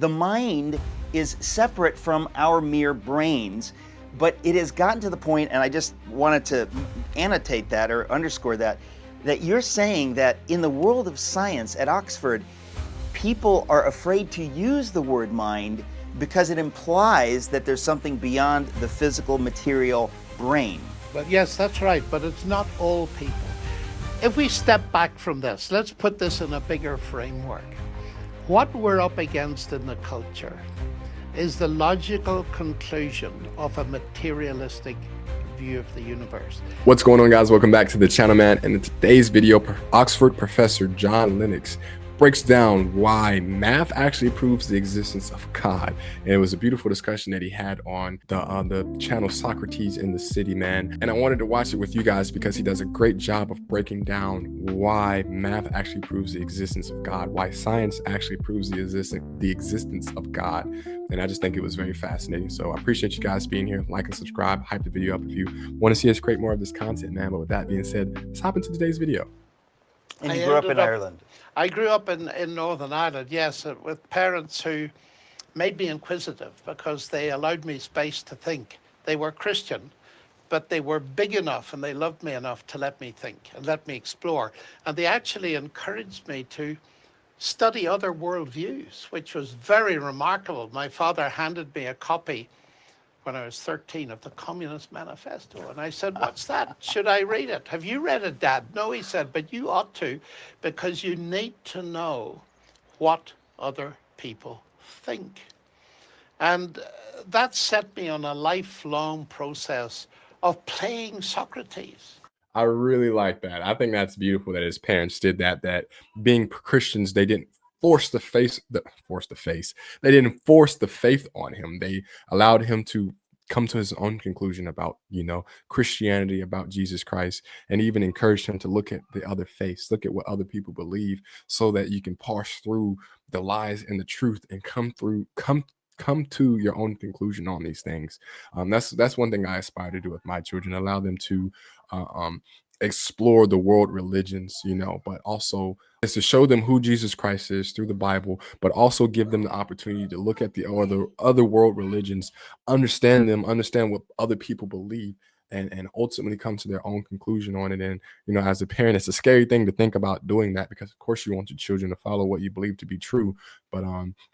The mind is separate from our mere brains, but it has gotten to the point, and I just wanted to annotate that or underscore that you're saying that in the world of science at Oxford, people are afraid to use the word mind because it implies that there's something beyond the physical material brain. But yes, that's right, but it's not all people. If we step back from this, let's put this in a bigger framework. What we're up against in the culture is the logical conclusion of a materialistic view of the universe. What's going on, guys? Welcome back to the channel, man. And in today's video, Oxford professor John Lennox breaks down why math actually proves the existence of God. And it was a beautiful discussion that he had on the channel Socrates in the City, man. And I wanted to watch it with you guys because he does a great job of breaking down why math actually proves the existence of God, why science actually proves the existence of God. And I just think it was very fascinating. So I appreciate you guys being here. Like and subscribe, hype the video up if you want to see us create more of this content, man. But with that being said, let's hop into today's video. And you grew up in Ireland. I grew up in Northern Ireland, yes, with parents who made me inquisitive because they allowed me space to think. They were Christian, but they were big enough and they loved me enough to let me think and let me explore. And they actually encouraged me to study other worldviews, which was very remarkable. My father handed me a copy when I was 13 of the Communist Manifesto. And I said, what's that? Should I read it? Have you read it, Dad? No, he said, but you ought to, because you need to know what other people think. And that set me on a lifelong process of playing Socrates. I really like that. I think that's beautiful that his parents did that being Christians, they didn't force the faith on him. They allowed him to come to his own conclusion about, Christianity, about Jesus Christ, and even encouraged him to look at the other faiths, look at what other people believe, so that you can parse through the lies and the truth and come to your own conclusion on these things. That's one thing I aspire to do with my children, allow them to explore the world religions, but also is to show them who Jesus Christ is through the Bible, but also give them the opportunity to look at the other world religions, understand what other people believe, and ultimately come to their own conclusion on it. And, as a parent, it's a scary thing to think about doing that, because of course you want your children to follow what you believe to be true. But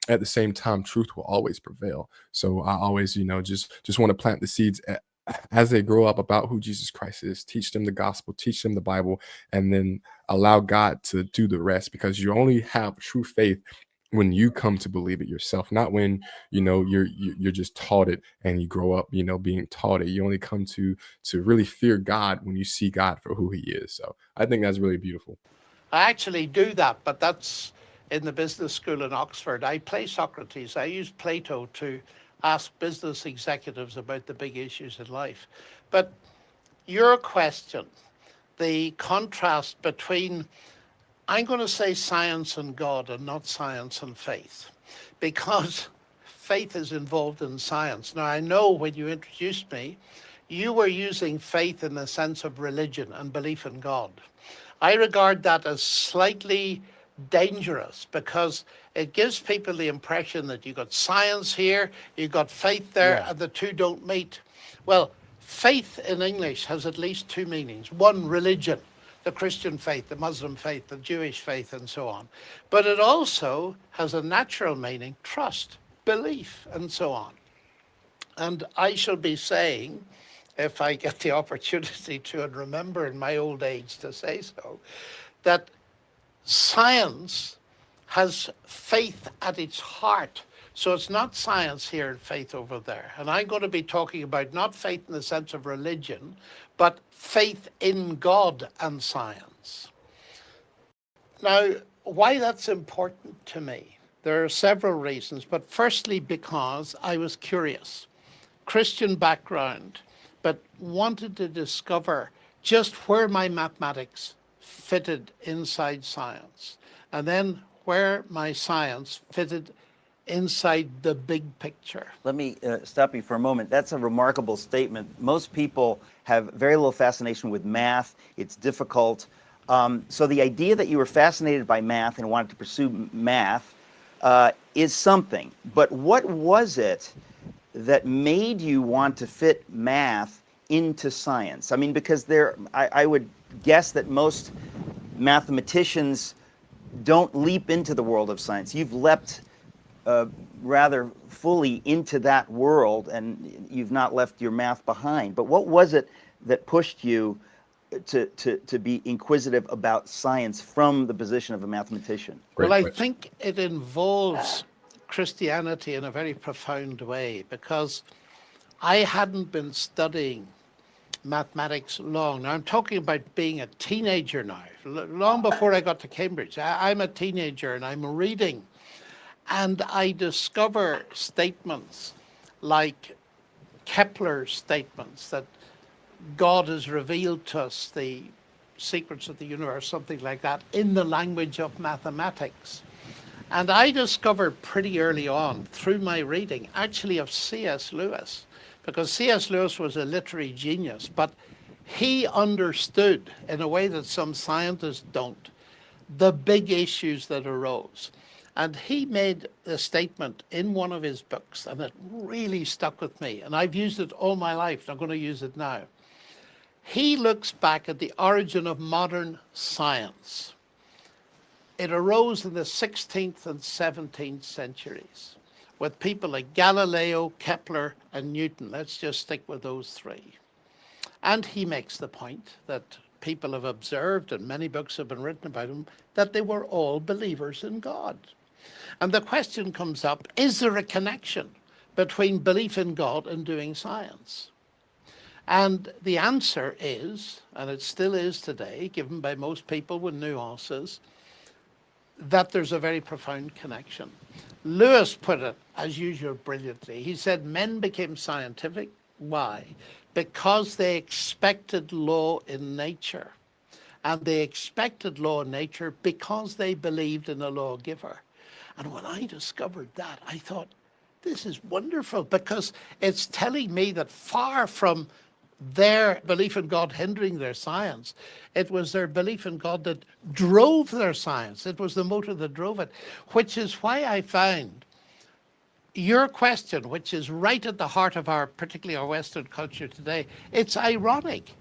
at the same time, truth will always prevail. So I always, just want to plant the seeds as they grow up about who Jesus Christ is, teach them the gospel, teach them the Bible, and then allow God to do the rest, because you only have true faith when you come to believe it yourself, not when you're just taught it and you grow up being taught it. You only come to really fear God when you see God for who he is. So I think that's really beautiful. I actually do that, but that's in the business school in Oxford. I play Socrates. I use Plato to ask business executives about the big issues in life. But your question, the contrast between, I'm going to say science and God and not science and faith, because faith is involved in science. Now, I know when you introduced me, you were using faith in the sense of religion and belief in God. I regard that as slightly dangerous, because it gives people the impression that you've got science here, you've got faith there, and the two don't meet. Well, faith in English has at least two meanings. One, religion, the Christian faith, the Muslim faith, the Jewish faith, and so on. But it also has a natural meaning, trust, belief, and so on. And I shall be saying, if I get the opportunity to, and remember in my old age to say so, that science has faith at its heart. So it's not science here and faith over there. And I'm going to be talking about not faith in the sense of religion, but faith in God and science. Now, why that's important to me? There are several reasons, but firstly, because I was curious. Christian background, but wanted to discover just where my mathematics fitted inside science, and then where my science fitted inside the big picture. Let me stop you for a moment. That's a remarkable statement. Most people have very little fascination with math. It's difficult. So the idea that you were fascinated by math and wanted to pursue math is something. But what was it that made you want to fit math into science? I mean, because I would guess that most mathematicians don't leap into the world of science. You've leapt rather fully into that world, and you've not left your math behind. But what was it that pushed you to be inquisitive about science from the position of a mathematician? Great Well, I question. think it involves Christianity in a very profound way, because I hadn't been studying mathematics long. Now, I'm talking about being a teenager now, long before I got to Cambridge. I'm a teenager and I'm reading, and I discover statements like Kepler's statements that God has revealed to us the secrets of the universe, something like that, in the language of mathematics. And I discovered pretty early on through my reading, actually, of C.S. Lewis, because C.S. Lewis was a literary genius, but he understood, in a way that some scientists don't, the big issues that arose. And he made a statement in one of his books, and it really stuck with me. And I've used it all my life, and I'm going to use it now. He looks back at the origin of modern science. It arose in the 16th and 17th centuries with people like Galileo, Kepler, and Newton. Let's just stick with those three. And he makes the point that people have observed, and many books have been written about them, that they were all believers in God. And the question comes up, is there a connection between belief in God and doing science? And the answer is, and it still is today, given by most people with nuances, that there's a very profound connection. Lewis put it, as usual, brilliantly. He said men became scientific. Why? Because they expected law in nature. And they expected law in nature because they believed in a lawgiver. And when I discovered that, I thought, this is wonderful, because it's telling me that far from their belief in God hindering their science, it was their belief in God that drove their science. It was the motive that drove it, which is why I found your question, which is right at the heart of our, particularly our Western culture today. It's ironic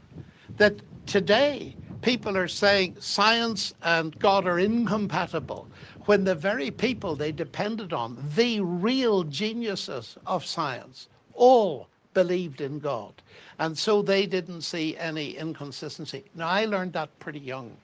that today people are saying science and God are incompatible, when the very people they depended on, the real geniuses of science, all believed in God. And so they didn't see any inconsistency. Now, I learned that pretty young.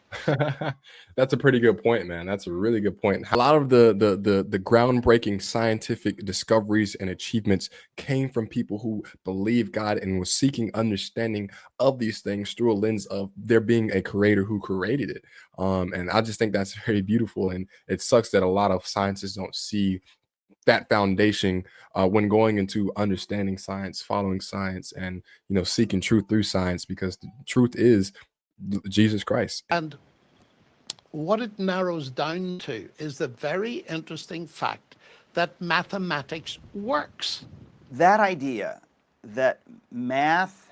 That's a pretty good point, man. That's a really good point. A lot of the groundbreaking scientific discoveries and achievements came from people who believed God and was seeking understanding of these things through a lens of there being a creator who created it. And I just think that's very beautiful. And it sucks that a lot of scientists don't see that foundation when going into understanding science, following science, and seeking truth through science, because the truth is Jesus Christ. And what it narrows down to is the very interesting fact that mathematics works. That idea that math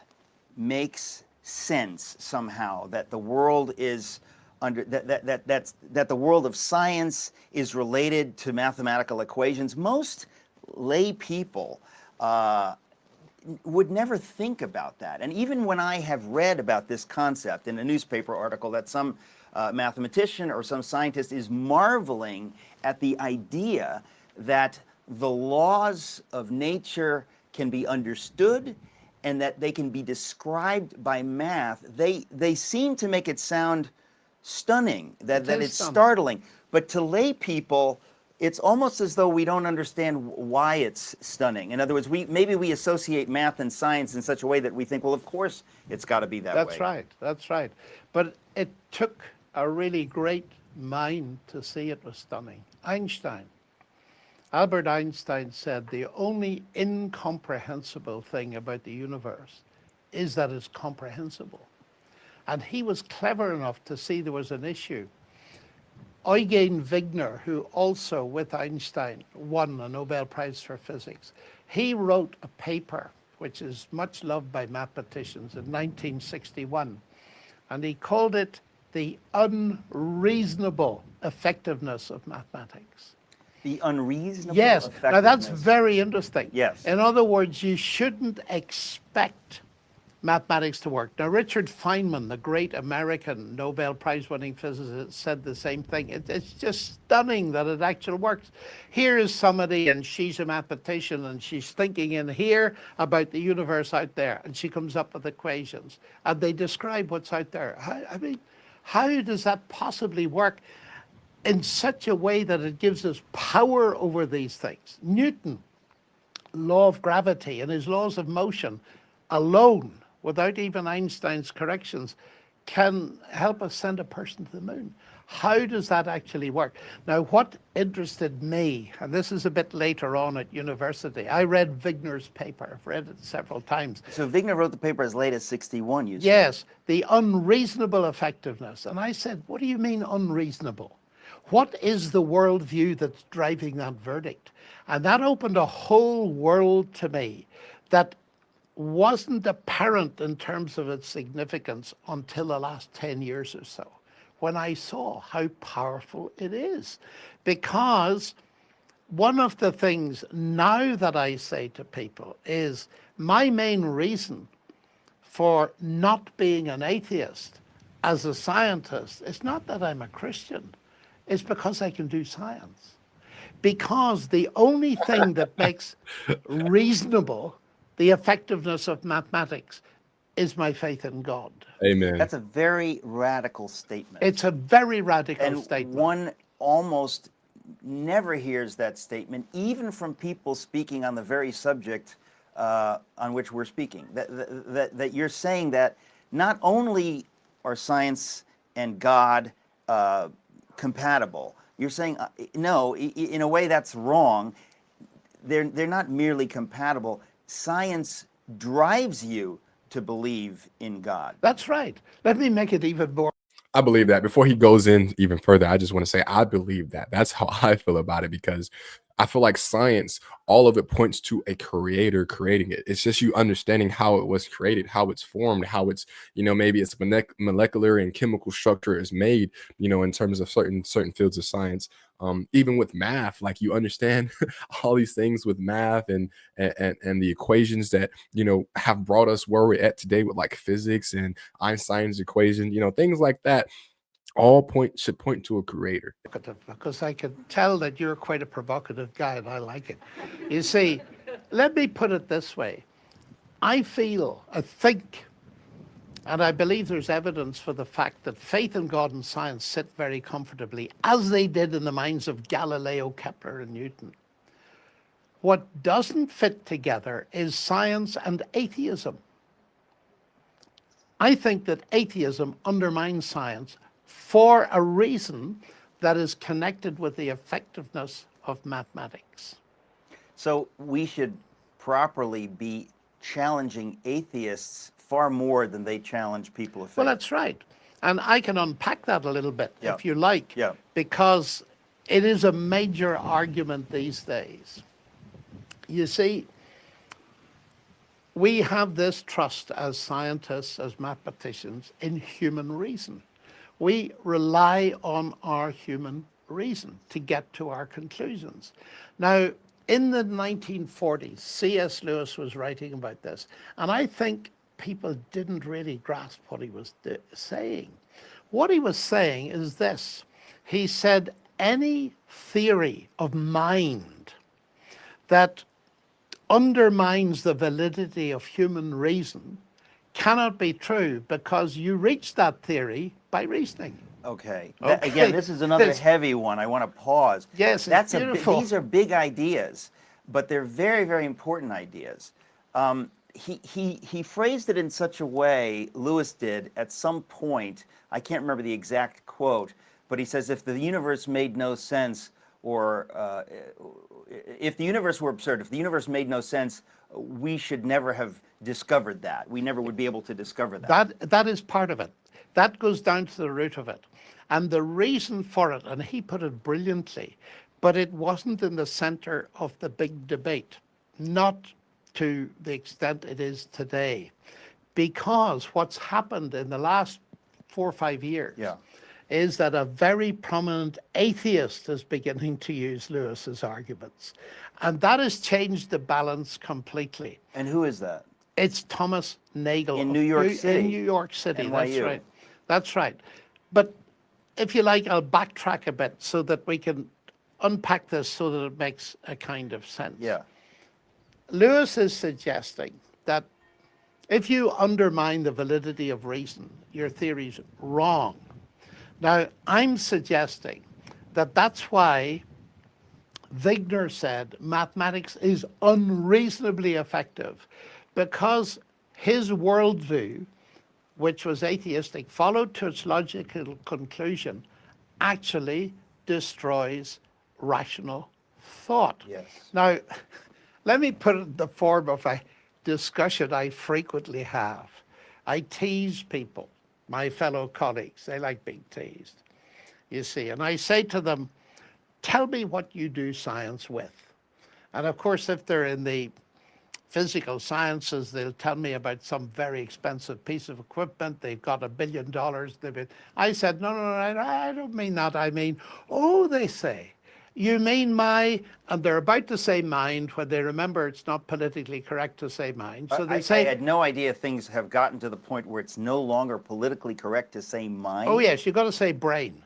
makes sense somehow, that the world is that the world of science is related to mathematical equations. Most lay people would never think about that. And even when I have read about this concept in a newspaper article that some mathematician or some scientist is marveling at the idea that the laws of nature can be understood and that they can be described by math, they seem to make it sound stunning, that it's stunning. startling. But to lay people, it's almost as though we don't understand why it's stunning. In other words, maybe we associate math and science in such a way that we think, well, of course it's got to be that way. That's right. But it took a really great mind to see it was stunning. Albert Einstein said the only incomprehensible thing about the universe is that it's comprehensible. And he was clever enough to see there was an issue. Eugen Wigner, who also with Einstein won a Nobel Prize for Physics, he wrote a paper which is much loved by mathematicians in 1961, and he called it The Unreasonable Effectiveness of Mathematics. The unreasonable Yes, now that's effectiveness. very interesting. Yes. In other words, you shouldn't expect mathematics to work. Now, Richard Feynman, the great American Nobel Prize-winning physicist, said the same thing. It's just stunning that it actually works. Here is somebody, and she's a mathematician, and she's thinking in here about the universe out there, and she comes up with equations, and they describe what's out there. I mean, how does that possibly work in such a way that it gives us power over these things? Newton, law of gravity and his laws of motion alone, without even Einstein's corrections, can help us send a person to the moon. How does that actually work? Now, what interested me, and this is a bit later on at university, I read Wigner's paper. I've read it several times. So Wigner wrote the paper as late as 61, you said? Yes, the unreasonable effectiveness. And I said, what do you mean unreasonable? What is the worldview that's driving that verdict? And that opened a whole world to me that wasn't apparent in terms of its significance until the last 10 years or so, when I saw how powerful it is. Because one of the things now that I say to people is my main reason for not being an atheist as a scientist is not that I'm a Christian, it's because I can do science. Because the only thing that makes reasonable the effectiveness of mathematics is my faith in God. Amen. That's a very radical statement. It's a very radical and statement. one almost never hears that statement, even from people speaking on the very subject on which we're speaking. That you're saying that not only are science and God compatible, you're saying, no, in a way that's wrong. They're not merely compatible. Science drives you to believe in God. That's right. Let me make it even more. I believe that. Before he goes in even further, I just want to say I believe that. That's how I feel about it, because I feel like science, all of it points to a creator creating it. It's just you understanding how it was created, how it's formed, how it's, maybe its molecular and chemical structure is made, in terms of certain fields of science. Even with math, like you understand all these things with math and the equations that, have brought us where we're at today with like physics and Einstein's equation, things like that. All should point to a creator. Because I can tell that you're quite a provocative guy, and I like it. You see, let me put it this way. I think, and I believe there's evidence for the fact that faith in God and science sit very comfortably, as they did in the minds of Galileo, Kepler, and Newton. What doesn't fit together is science and atheism. I think that atheism undermines science for a reason that is connected with the effectiveness of mathematics. So we should properly be challenging atheists far more than they challenge people of faith. Well, that's right. And I can unpack that a little bit, if you like, because it is a major argument these days. You see, we have this trust as scientists, as mathematicians, in human reason. We rely on our human reason to get to our conclusions. Now, in the 1940s, C.S. Lewis was writing about this, and I think people didn't really grasp what he was saying. What he was saying is this. He said, any theory of mind that undermines the validity of human reason cannot be true, because you reach that theory by reasoning. Okay. Again, this is another heavy one. I want to pause. Yes, it's beautiful. These are big ideas, but they're very, very important ideas. He phrased it in such a way, Lewis did, at some point, I can't remember the exact quote, but he says, if the universe made no sense, or if the universe were absurd, if the universe made no sense, we should never have discovered that. We never would be able to discover that. That is part of it. That goes down to the root of it. And the reason for it, and he put it brilliantly, but it wasn't in the center of the big debate, not to the extent it is today. Because what's happened in the last 4 or 5 years is that a very prominent atheist is beginning to use Lewis's arguments. And that has changed the balance completely. And who is that? It's Thomas Nagel. In New York City. In New York City, that's NYU. right. That's right. But if you like, I'll backtrack a bit so that we can unpack this so that it makes a kind of sense. Yeah. Lewis is suggesting that if you undermine the validity of reason, your theory's wrong. Now, I'm suggesting that that's why Wigner said mathematics is unreasonably effective, because his worldview, which was atheistic, followed to its logical conclusion, actually destroys rational thought. Yes. Now, let me put it in the form of a discussion I frequently have. I tease people, my fellow colleagues. They like being teased, you see. And I say to them, tell me what you do science with. And of course, if they're in the physical sciences, they'll tell me about some very expensive piece of equipment. They've got $1 billion. I said, no, I don't mean that. I mean, oh, they say, you mean and they're about to say mind when they remember it's not politically correct to say mind. So they say, I had no idea things have gotten to the point where it's no longer politically correct to say mind. oh yes, you've got to say brain.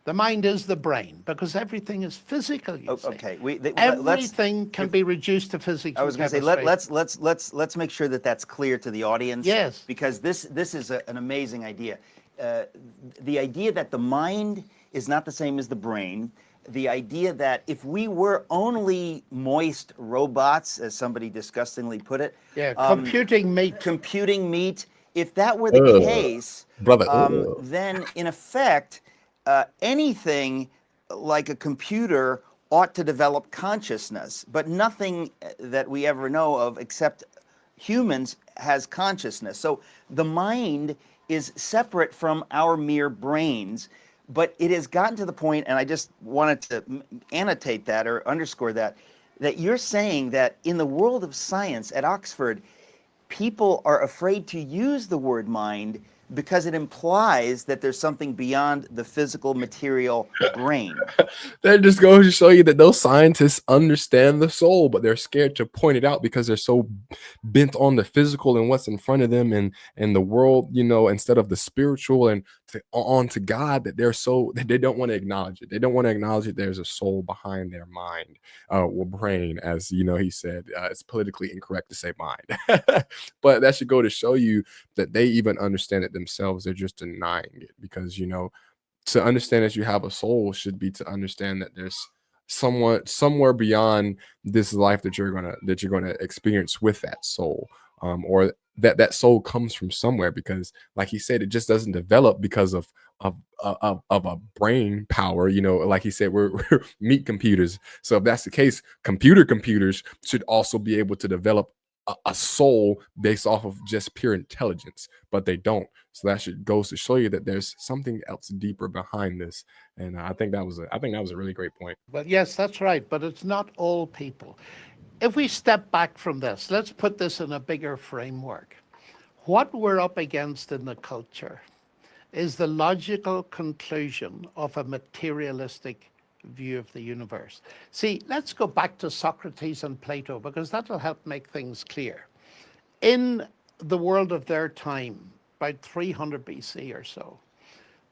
The mind is the brain, because everything is physical, you see. Okay. Everything can be reduced to physics. I was going to say, let's make sure that that's clear to the audience. Yes. Because this is an amazing idea. The idea that the mind is not the same as the brain. The idea that if we were only moist robots, as somebody disgustingly put it. Yeah, computing meat. Computing meat. If that were the case, brother, then in effect, anything like a computer ought to develop consciousness, but nothing that we ever know of except humans has consciousness. So the mind is separate from our mere brains, but it has gotten to the point, and I just wanted to annotate that or underscore that you're saying that in the world of science at Oxford, people are afraid to use the word mind because it implies that there's something beyond the physical material brain. That just goes to show you that those scientists understand the soul, but they're scared to point it out because they're so bent on the physical and what's in front of them and the world, instead of the spiritual and on to God, that that they don't want to acknowledge it. They don't want to acknowledge that there's a soul behind their mind, or brain, as he said. It's politically incorrect to say mind, but that should go to show you that they even understand it themselves. They're just denying it, because to understand that you have a soul should be to understand that there's somewhere beyond this life that you're gonna experience with that soul, or that soul comes from somewhere, because like he said, it just doesn't develop because of a brain power. Like he said, we're meat computers. So if that's the case, computers should also be able to develop a soul based off of just pure intelligence, but they don't. So that goes to show you that there's something else deeper behind this. And I think that was a really great point. Well, yes, that's right, but it's not all people. If we step back from this, let's put this in a bigger framework. What we're up against in the culture is the logical conclusion of a materialistic view of the universe. See, let's go back to Socrates and Plato, because that'll help make things clear. In the world of their time, about 300 BC or so,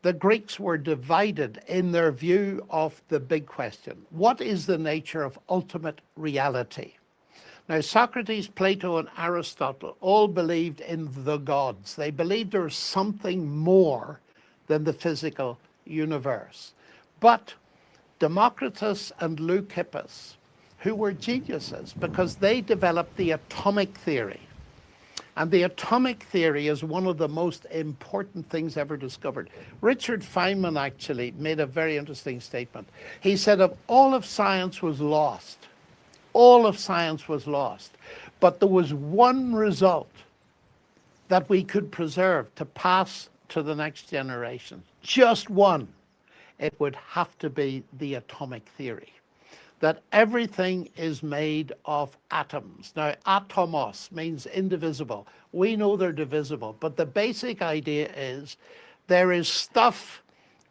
the Greeks were divided in their view of the big question. What is the nature of ultimate reality? Now, Socrates, Plato, and Aristotle all believed in the gods. They believed there was something more than the physical universe. But Democritus and Leucippus, who were geniuses because they developed the atomic theory. And the atomic theory is one of the most important things ever discovered. Richard Feynman actually made a very interesting statement. He said, if all of science was lost, but there was one result that we could preserve to pass to the next generation, just one, it would have to be the atomic theory, that everything is made of atoms. Now, atomos means indivisible. We know they're divisible, but the basic idea is there is stuff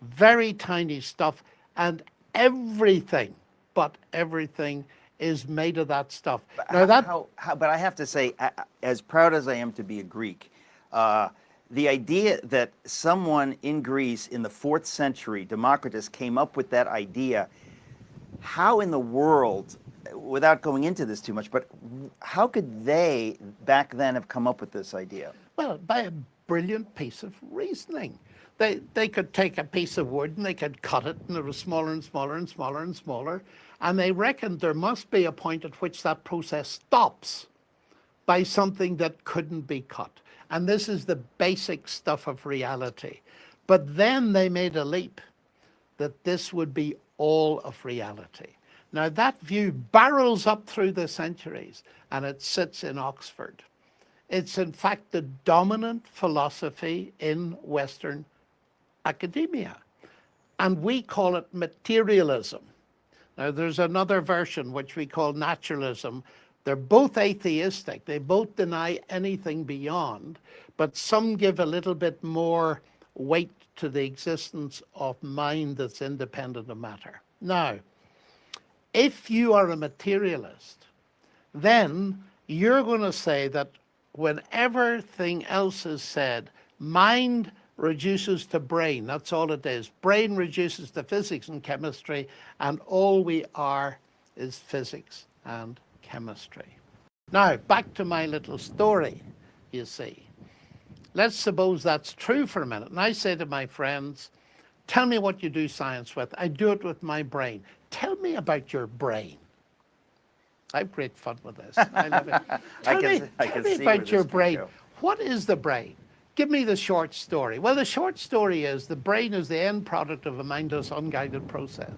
very tiny stuff, and everything, but everything is made of that stuff. Now but I have to say, as proud as I am to be a Greek, the idea that someone in Greece in the 4th century, Democritus, came up with that idea, how in the world, without going into this too much, but how could they back then have come up with this idea? Well, by a brilliant piece of reasoning. They could take a piece of wood and they could cut it, and it was smaller and smaller and smaller and smaller. And they reckoned there must be a point at which that process stops by something that couldn't be cut. And this is the basic stuff of reality. But then they made a leap that this would be all of reality. Now that view barrels up through the centuries, and it sits in Oxford. It's in fact the dominant philosophy in Western academia, and we call it materialism. Now there's another version which we call naturalism. They're both atheistic. They both deny anything beyond, but some give a little bit more weight to the existence of mind that's independent of matter. Now, if you are a materialist, then you're going to say that when everything else is said, mind reduces to brain. That's all it is. Brain reduces to physics and chemistry, and all we are is physics and chemistry. Now, back to my little story, you see. Let's suppose that's true for a minute. And I say to my friends, tell me what you do science with. I do it with my brain. Tell me about your brain. I have great fun with this. I love it. Tell me about your brain. What is the brain? Give me the short story. Well, the short story is the brain is the end product of a mindless, unguided process.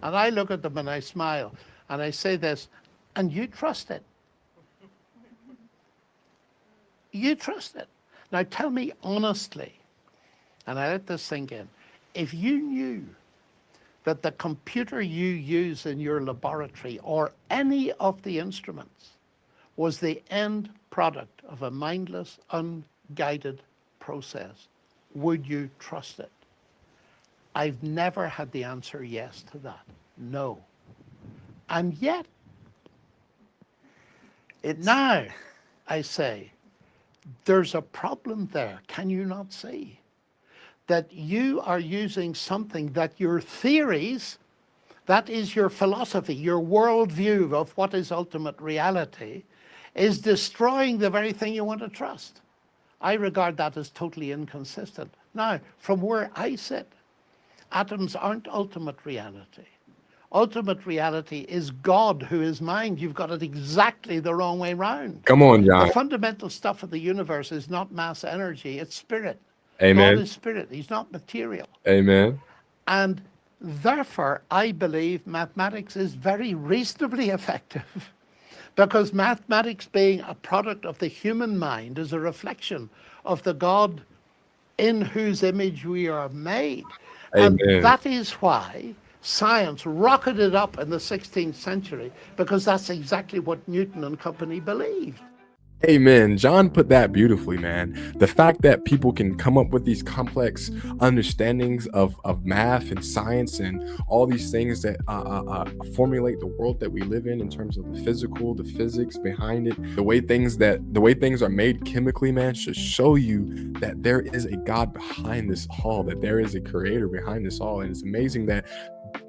And I look at them and I smile and I say this, and you trust it. You trust it. Now tell me honestly, and I let this sink in, if you knew that the computer you use in your laboratory or any of the instruments was the end product of a mindless, unguided process, would you trust it? I've never had the answer yes to that. No. And yet, now I say, there's a problem there. Can you not see that you are using something that your theories, that is your philosophy, your worldview of what is ultimate reality, is destroying the very thing you want to trust? I regard that as totally inconsistent. Now, from where I sit, atoms aren't ultimate reality. Ultimate reality is God, who is mind. You've got it exactly the wrong way round. Come on, John. The fundamental stuff of the universe is not mass energy, it's spirit. Amen. God is spirit, he's not material. Amen. And therefore, I believe mathematics is very reasonably effective. Because mathematics, being a product of the human mind, is a reflection of the God in whose image we are made. Amen. And that is why science rocketed up in the 16th century, because that's exactly what Newton and company believed. Amen. John put that beautifully, man. The fact that people can come up with these complex understandings of math and science and all these things that formulate the world that we live in terms of the physical, the physics behind it, the way things are made chemically, man, should show you that there is a God behind this all, that there is a creator behind this all. And it's amazing that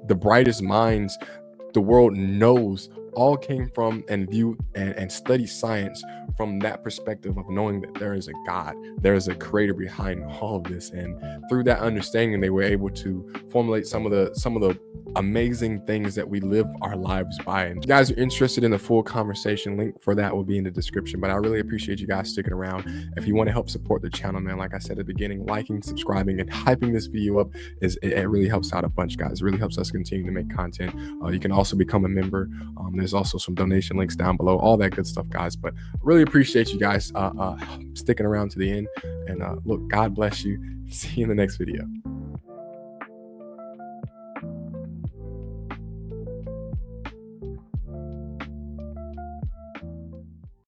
the brightest minds the world knows all came from and view and study science from that perspective of knowing that there is a God, there is a creator behind all of this. And through that understanding, they were able to formulate some of the amazing things that we live our lives by. And if you guys are interested in the full conversation, link for that will be in the description. But I really appreciate you guys sticking around. If you want to help support the channel, man, like I said at the beginning, liking, subscribing, and hyping this video up it really helps out a bunch, guys. It really helps us continue to make content. You can also become a member. There's also some donation links down below, all that good stuff, guys. But really appreciate you guys sticking around to the end. And look, God bless you. See you in the next video.